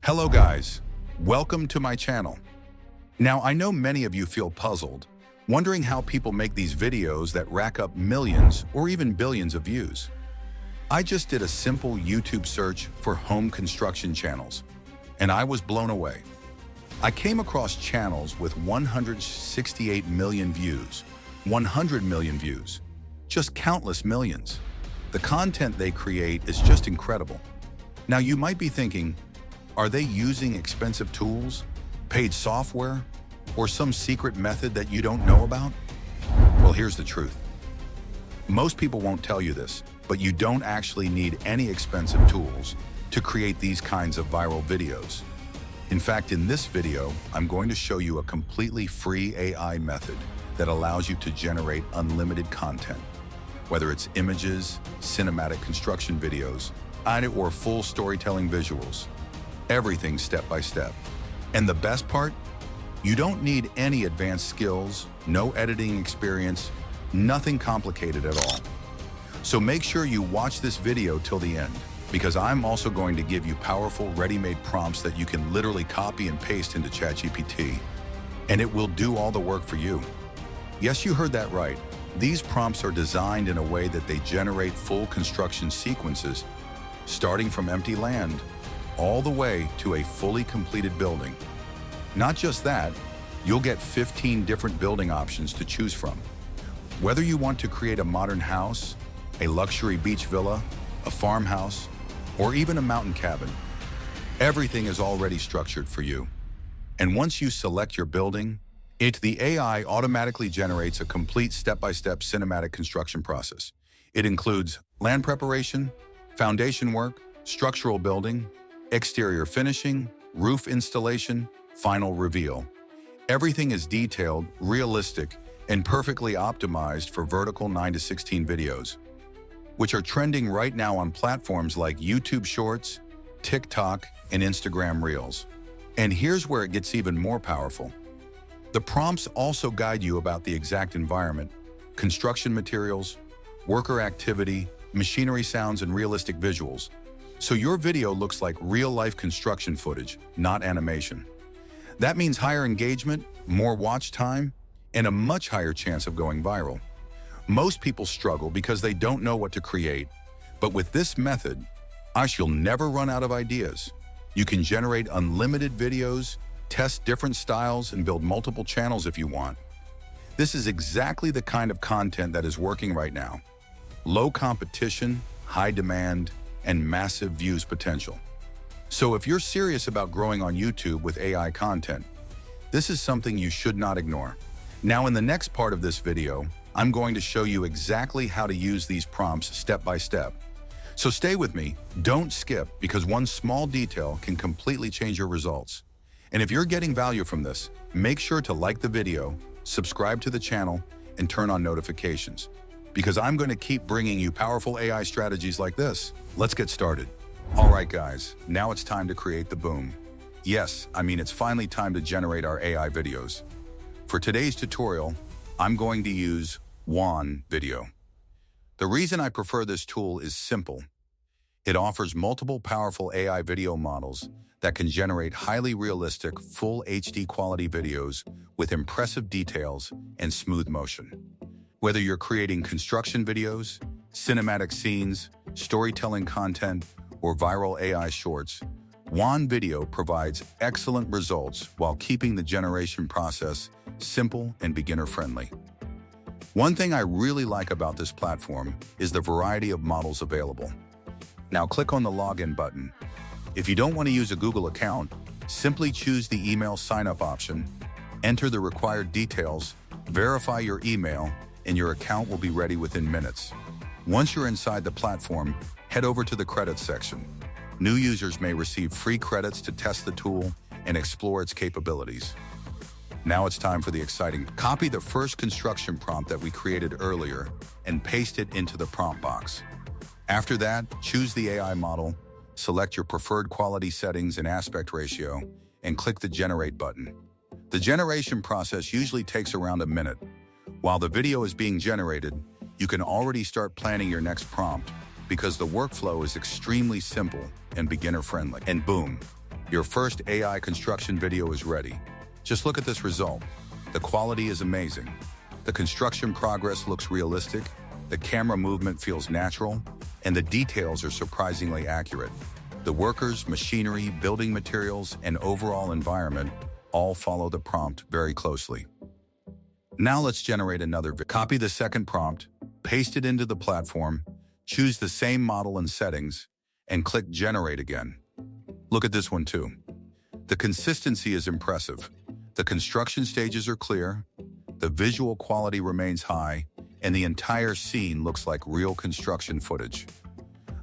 Hello guys, welcome to my channel. Now I know many of you feel puzzled, wondering how people make these videos that rack up millions or even billions of views. I just did a simple YouTube search for home construction channels, and I was blown away. I came across channels with 168 million views, 100 million views, just countless millions. The content they create is just incredible. Now you might be thinking, are they using expensive tools, paid software, or some secret method that you don't know about? Well, here's the truth. Most people won't tell you this, but you don't actually need any expensive tools to create these kinds of viral videos. In fact, in this video, I'm going to show you a completely free AI method that allows you to generate unlimited content, whether it's images, cinematic construction videos, or full storytelling visuals. Everything step by step. And the best part? You don't need any advanced skills, no editing experience, nothing complicated at all. So make sure you watch this video till the end, because I'm also going to give you powerful ready-made prompts that you can literally copy and paste into ChatGPT, and it will do all the work for you. Yes, you heard that right. These prompts are designed in a way that they generate full construction sequences, starting from empty land, all the way to a fully completed building. Not just that, you'll get 15 different building options to choose from. Whether you want to create a modern house, a luxury beach villa, a farmhouse, or even a mountain cabin, everything is already structured for you. And once you select your building, the AI automatically generates a complete step-by-step cinematic construction process. It includes land preparation, foundation work, structural building, exterior finishing, roof installation, final reveal. Everything is detailed, realistic, and perfectly optimized for vertical 9:16 videos, which are trending right now on platforms like YouTube Shorts, TikTok, and Instagram Reels. And here's where it gets even more powerful. The prompts also guide you about the exact environment, construction materials, worker activity, machinery sounds, and realistic visuals. So your video looks like real-life construction footage, not animation. That means higher engagement, more watch time, and a much higher chance of going viral. Most people struggle because they don't know what to create, but with this method, you'll never run out of ideas. You can generate unlimited videos, test different styles, and build multiple channels if you want. This is exactly the kind of content that is working right now. Low competition, high demand, and massive views potential. So if you're serious about growing on YouTube with AI content, this is something you should not ignore. Now in the next part of this video, I'm going to show you exactly how to use these prompts step by step. So stay with me, don't skip, because one small detail can completely change your results. And if you're getting value from this, make sure to like the video, subscribe to the channel, and turn on notifications, because I'm going to keep bringing you powerful AI strategies like this. Let's get started. All right, guys, now it's time to create the boom. Yes, it's finally time to generate our AI videos. For today's tutorial, I'm going to use WAN Video. The reason I prefer this tool is simple. It offers multiple powerful AI video models that can generate highly realistic, full HD quality videos with impressive details and smooth motion. Whether you're creating construction videos, cinematic scenes, storytelling content, or viral AI shorts, WAN Video provides excellent results while keeping the generation process simple and beginner-friendly. One thing I really like about this platform is the variety of models available. Now click on the login button. If you don't want to use a Google account, simply choose the email sign-up option, enter the required details, verify your email, and your account will be ready within minutes. Once you're inside the platform, head over to the credits section. New users may receive free credits to test the tool and explore its capabilities. Now it's time for the exciting. Copy the first construction prompt that we created earlier and paste it into the prompt box. After that, choose the AI model, select your preferred quality settings and aspect ratio, and click the Generate button. The generation process usually takes around a minute. While the video is being generated, you can already start planning your next prompt because the workflow is extremely simple and beginner-friendly. And boom, Your first AI construction video is ready. Just look at this result. The quality is amazing. The construction progress looks realistic, the camera movement feels natural, and the details are surprisingly accurate. The workers, machinery, building materials, and overall environment all follow the prompt very closely. Now let's generate another video. Copy the second prompt, paste it into the platform, choose the same model and settings, and click Generate again. Look at this one too. The consistency is impressive. The construction stages are clear, the visual quality remains high, and the entire scene looks like real construction footage.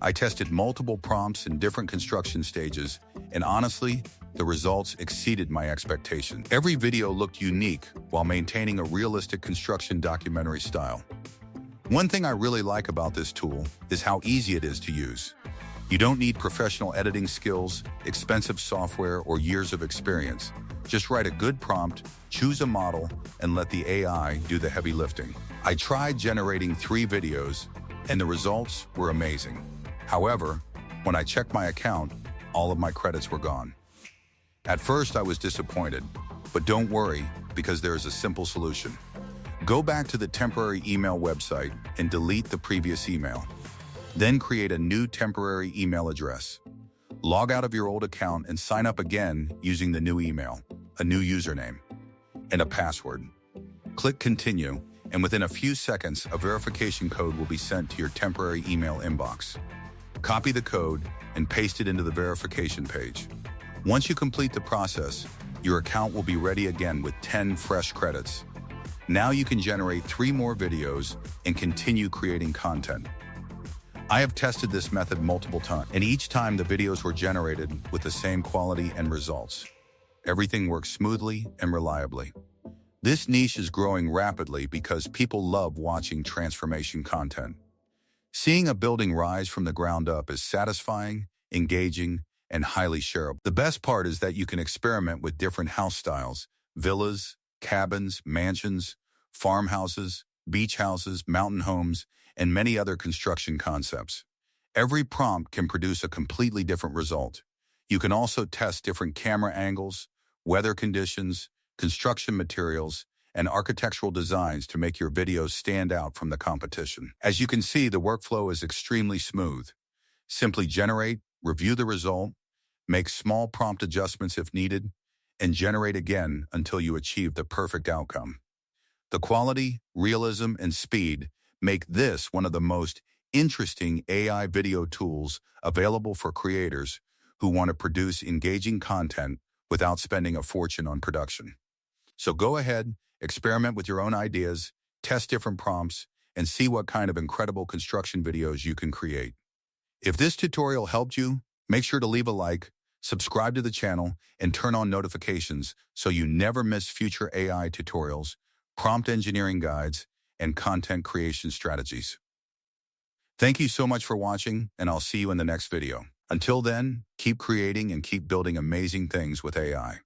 I tested multiple prompts in different construction stages, and honestly, the results exceeded my expectations. Every video looked unique while maintaining a realistic construction documentary style. One thing I really like about this tool is how easy it is to use. You don't need professional editing skills, expensive software, or years of experience. Just write a good prompt, choose a model, and let the AI do the heavy lifting. I tried generating 3 videos, and the results were amazing. However, when I checked my account, all of my credits were gone. At first, I was disappointed, but don't worry, because there is a simple solution. Go back to the temporary email website and delete the previous email. Then create a new temporary email address. Log out of your old account and sign up again using the new email, a new username, and a password. Click Continue, and within a few seconds, a verification code will be sent to your temporary email inbox. Copy the code and paste it into the verification page. Once you complete the process, your account will be ready again with 10 fresh credits. Now you can generate 3 more videos and continue creating content. I have tested this method multiple times, and each time the videos were generated with the same quality and results. Everything works smoothly and reliably. This niche is growing rapidly because people love watching transformation content. Seeing a building rise from the ground up is satisfying, engaging, and highly shareable. The best part is that you can experiment with different house styles: villas, cabins, mansions, farmhouses, beach houses, mountain homes, and many other construction concepts. Every prompt can produce a completely different result. You can also test different camera angles, weather conditions, construction materials, and architectural designs to make your videos stand out from the competition. As you can see, the workflow is extremely smooth. Simply generate, review the result, make small prompt adjustments if needed, and generate again until you achieve the perfect outcome. The quality, realism, and speed make this one of the most interesting AI video tools available for creators who want to produce engaging content without spending a fortune on production. So go ahead, experiment with your own ideas, test different prompts, and see what kind of incredible construction videos you can create. If this tutorial helped you, make sure to leave a like, subscribe to the channel, and turn on notifications so you never miss future AI tutorials, prompt engineering guides, and content creation strategies. Thank you so much for watching, and I'll see you in the next video. Until then, keep creating and keep building amazing things with AI.